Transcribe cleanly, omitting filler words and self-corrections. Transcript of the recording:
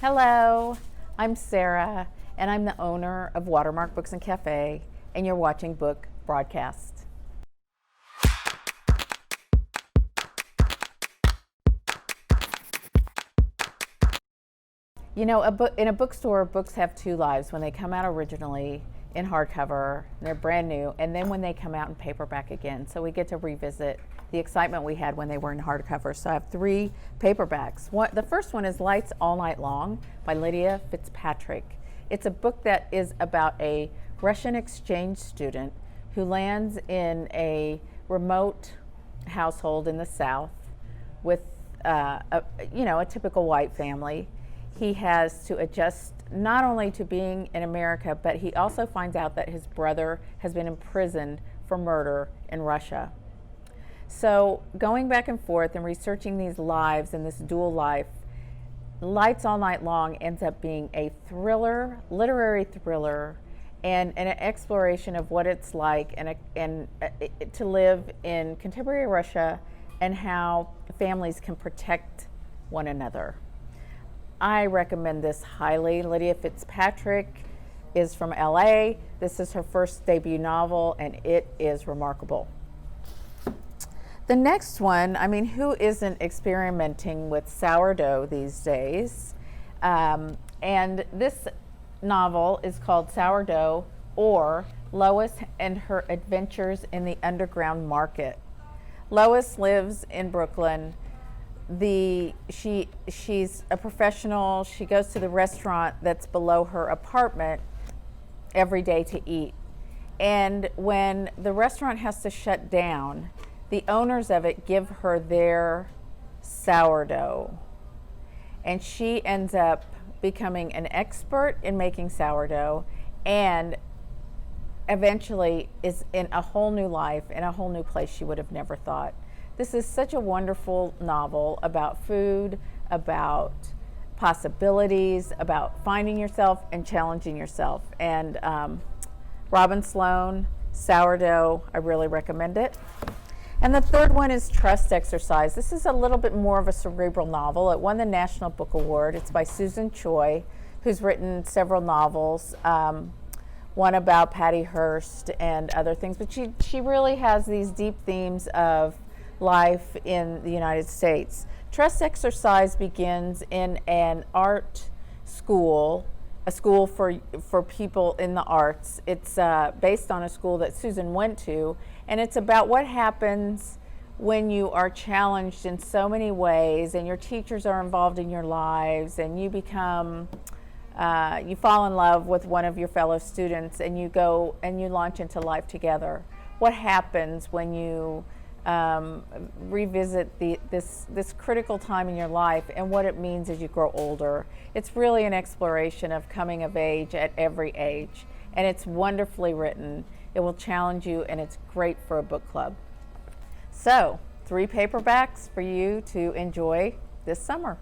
Hello, I'm Sarah, and I'm the owner of Watermark Books and Cafe, and you're watching Book Broadcast. You know, in a bookstore, books have two lives. When they come out originally in hardcover, they're brand new, and then when they come out in paperback again. So we get to revisit the excitement we had when they were in hardcover. So I have three paperbacks. The first one is Lights All Night Long by Lydia Fitzpatrick. It's a book that is about a Russian exchange student who lands in a remote household in the South with a typical white family. He has to adjust not only to being in America, but he also finds out that his brother has been imprisoned for murder in Russia. So going back and forth and researching these lives and this dual life, Lights All Night Long ends up being a thriller, literary thriller, and an exploration of what it's like to live in contemporary Russia and how families can protect one another. I recommend this highly. Lydia Fitzpatrick is from LA. This is her first debut novel, and it is remarkable. The next one, I mean, who isn't experimenting with sourdough these days? And this novel is called Sourdough, or Lois and Her Adventures in the Underground Market. Lois lives in Brooklyn. She's a professional. She goes to the restaurant that's below her apartment every day to eat. And when the restaurant has to shut down, the owners of it give her their sourdough. And she ends up becoming an expert in making sourdough and eventually is in a whole new life, in a whole new place she would have never thought. This is such a wonderful novel about food, about possibilities, about finding yourself and challenging yourself. And Robin Sloan, Sourdough, I really recommend it. And the third one is Trust Exercise. This is a little bit more of a cerebral novel. It won the National Book Award. It's by Choi, who's written several novels, one about Patty Hearst and other things. But she really has these deep themes of life in the United States. Trust Exercise begins in an art school, a school for people in the arts. It's based on a school that Susan went to, and it's about what happens when you are challenged in so many ways and your teachers are involved in your lives and you become you fall in love with one of your fellow students and you go and you launch into life together. What happens when you revisit this critical time in your life and what it means as you grow older. It's really an exploration of coming of age at every age, and it's wonderfully written. It will challenge you, and it's great for a book club. So, 3 paperbacks for you to enjoy this summer.